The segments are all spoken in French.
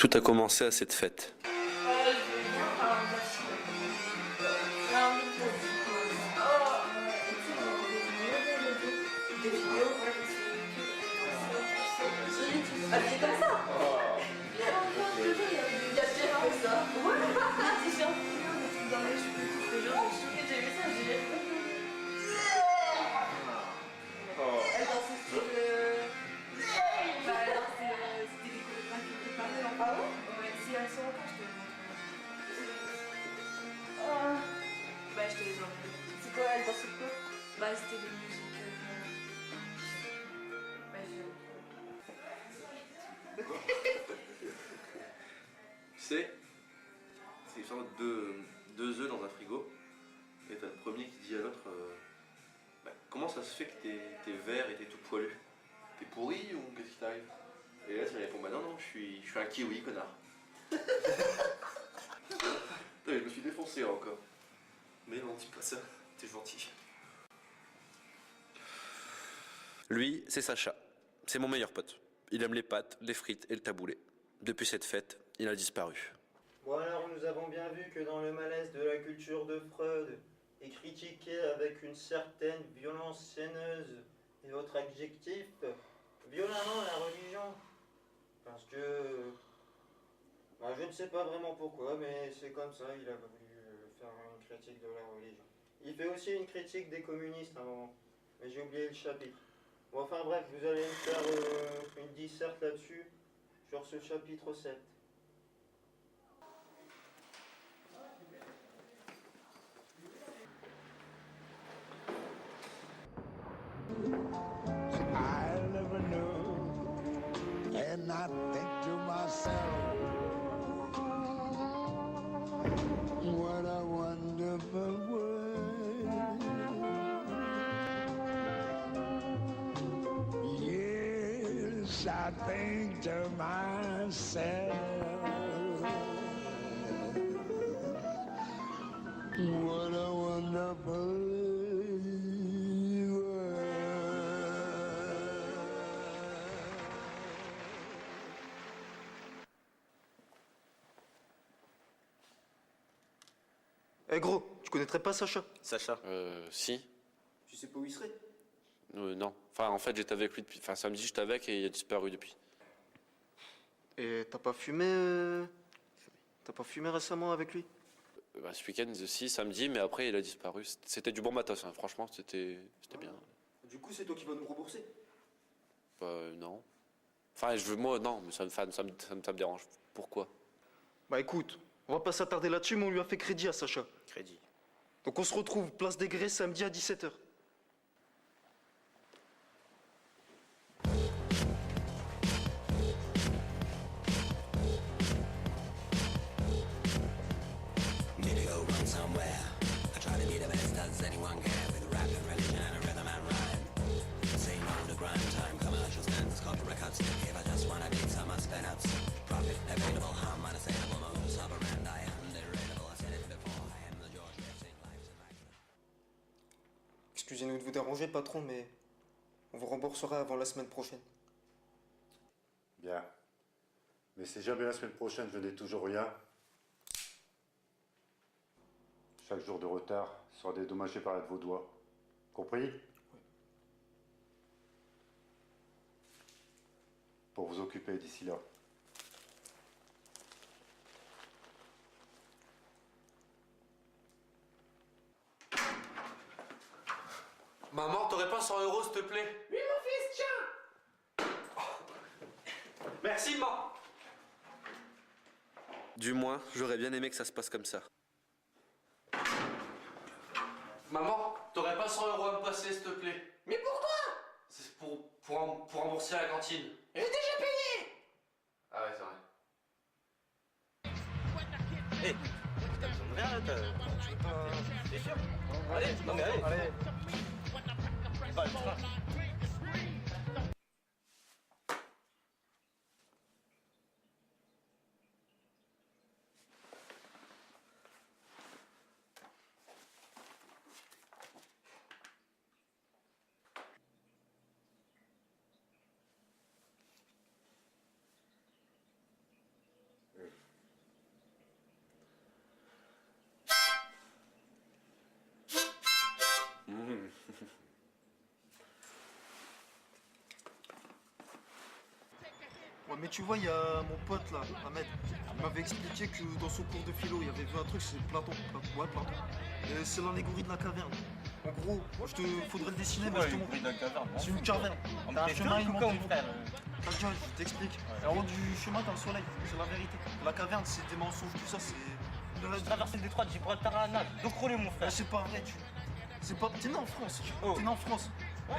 Tout a commencé à cette fête. C'est quoi, elle dansait quoi? Bah, c'était de musique. Tu sais, c'est genre deux œufs dans un frigo, et t'as le premier qui dit à l'autre comment ça se fait que t'es vert et t'es tout poilu? T'es pourri ou qu'est-ce qui t'arrive? Et là, tu réponds bah non, je suis un kiwi, connard. Putain, je me suis défoncé encore. Mais non, dis pas ça, t'es gentil. Lui, c'est Sacha. C'est mon meilleur pote. Il aime les pâtes, les frites et le taboulé. Depuis cette fête, il a disparu. Bon alors, nous avons bien vu que dans le malaise de la culture de Freud est critiqué avec une certaine violence haineuse et autres adjectifs violemment la religion. Parce que... je ne sais pas vraiment pourquoi, mais c'est comme ça, il a voulu faire une critique de la religion. Il fait aussi une critique des communistes à un moment, mais j'ai oublié le chapitre. Bon, enfin bref, vous allez me faire une disserte là-dessus, sur ce chapitre 7. I never knew, and I think to myself, what a wonderful world. Yes, I think to myself, what a wonderful world. Eh gros, tu connaîtrais pas Sacha? Sacha Si. Tu sais pas où il serait? Non. Enfin, en fait, j'étais avec lui depuis. Enfin, samedi, j'étais avec et il a disparu depuis. Et t'as pas fumé T'as pas fumé récemment avec lui? Ce week-end, si, samedi, mais après, il a disparu. C'était du bon matos, hein. Franchement, c'était bien. Du coup, c'est toi qui vas nous rembourser? Non. Enfin, moi, non, mais ça me dérange. Pourquoi? Bah écoute, on va pas s'attarder là-dessus, mais on lui a fait crédit à Sacha. Crédit. Donc on se retrouve place des Grès samedi à 17h. Need to go run somewhere. I try to be the best. Does anyone care? With rap and religion and a rhythm and rhyme. Say no to grind time. Commercial standards, copy records. If I just wanna beat some, I spin ups. Profit available, harm unassailable. Modus operandi, underratable. I said it before. I am the George Westing. Life's a nightmare. Excusez-nous de vous déranger, patron, mais on vous remboursera avant la semaine prochaine. Bien. Mais si jamais la semaine prochaine je n'ai toujours rien, chaque jour de retard sera dédommagé par l'aide de vos doigts. Compris? Oui. Pour vous occuper d'ici là. Maman, t'aurais pas 100 € s'il te plaît? Oui, mon fils, tiens! Merci, maman! Du moins, j'aurais bien aimé que ça se passe comme ça. Maman, t'aurais pas 100 € à me passer, s'il te plaît? Mais pourquoi? C'est pour rembourser à la cantine. J'ai déjà payé! Ah ouais, c'est vrai. T'as besoin de rien là, tu veux pas... T'es sûr? Allez, non mais allez. Va, le train. Ouais, mais tu vois, il y a mon pote là, Ahmed, il m'avait expliqué que dans son cours de philo, il avait vu un truc, c'est Platon. Ouais, Platon. C'est l'allégorie de la caverne. En gros, faudrait le dessiner, mais je te montre. C'est une caverne. T'as un chemin alimenté. T'as déjà, je t'explique. En haut du chemin, t'as le soleil, c'est la vérité. La caverne, c'est des mensonges, tout ça, c'est. Traverser le détroit de Gibraltar à nage. Donc roulez mon frère. C'est pas vrai, c'est pas. T'es né en France. Oh. T'es né en France.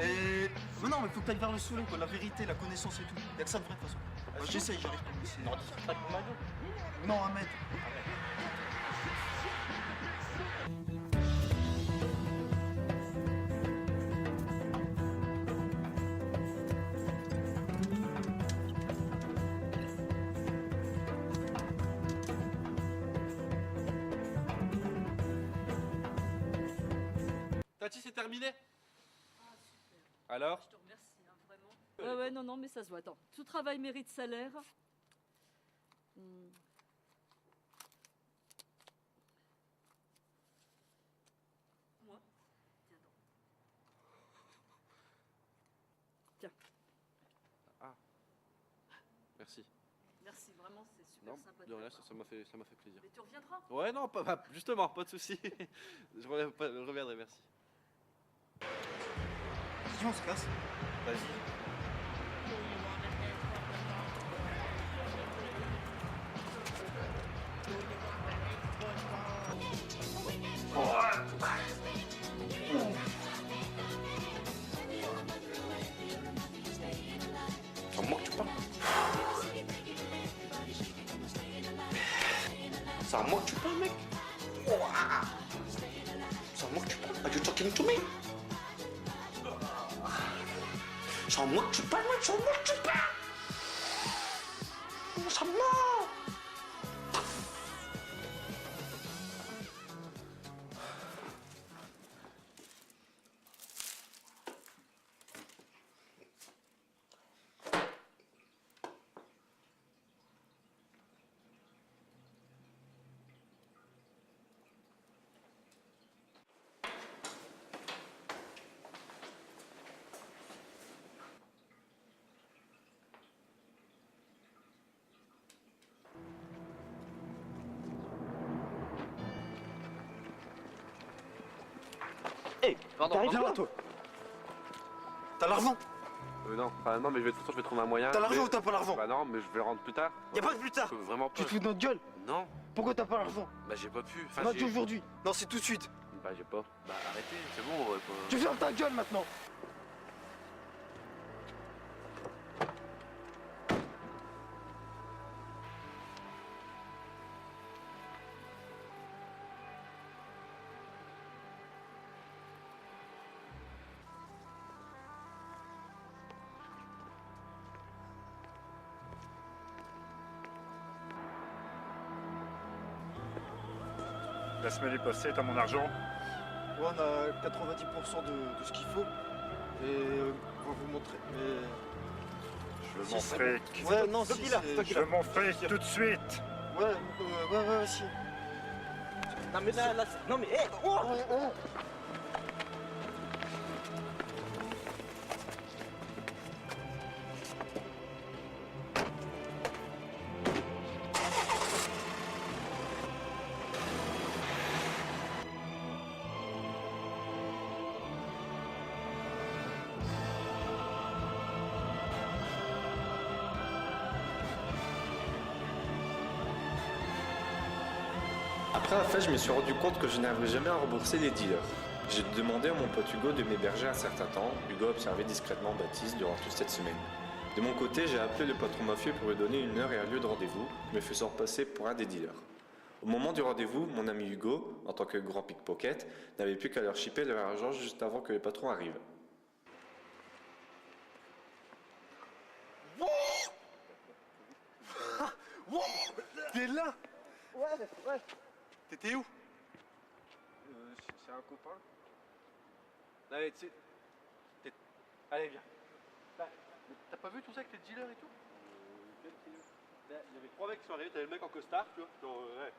Et. Mais non, mais faut que t'ailles vers le soleil, quoi. La vérité, la connaissance et tout. Y'a que ça de vrai, de toute façon. Bah, j'essaye, j'arrive pas. Mais c'est- Non, discute pas avec Mado. Non, Ahmed. Tati, c'est terminé? Alors? Je te remercie, hein, vraiment. Ouais, non, mais ça se voit. Attends, tout travail mérite salaire. Moi? Tiens, Merci. merci, vraiment, c'est super Non, sympa. de rien, ta part. ça m'a fait plaisir. Mais tu reviendras? Ouais, non, justement, pas de soucis. Je reviendrai, merci. Viens, on se casse. Vas-y. C'est à moi que tu parles. C'est à moi que tu parles, mec. C'est à moi que tu parles. Are you talking to me? C'est à moi que tu parles, mec. C'est à moi que tu parles. C'est à moi. Hé, pardon. T'arrives là, toi. T'as l'argent? Non, mais de toute façon, je vais trouver un moyen. T'as l'argent ou t'as pas l'argent? Bah non, mais je vais le rendre plus tard. Y'a pas de plus tard. Vraiment pas. Tu te fous de notre gueule? Non, Pourquoi t'as pas l'argent? bah j'ai pas pu. On a dit aujourd'hui. Non, c'est tout de suite. Bah j'ai pas. Bah arrêtez, c'est bon, on va pas. Tu fermes ta gueule maintenant. La semaine est passée, t'as mon argent? Ouais, on a 90% de ce qu'il faut. Et on va vous montrer. Mais. Je veux Si, mon c'est fric. Ouais, non, si, Stockila, c'est- Je veux mon fric tout de suite. Ouais, si. Non, mais là, non, mais hé, oh. Après la fête, je me suis rendu compte que je n'arrivais jamais à rembourser les dealers. J'ai demandé à mon pote Hugo de m'héberger un certain temps. Hugo observait discrètement Baptiste durant toute cette semaine. De mon côté, j'ai appelé le patron mafieux pour lui donner une heure et un lieu de rendez-vous, me faisant passer pour un des dealers. Au moment du rendez-vous, mon ami Hugo, en tant que grand pickpocket, n'avait plus qu'à leur chipper leur argent juste avant que le patron arrive. T'es là? Ouais. T'étais où? C'est un copain. Allez, tu sais. Allez, viens. T'as pas vu tout ça avec les dealers et tout? Il y avait 3 mecs qui sont arrivés, t'avais le mec en costard, tu vois. Genre, ouais.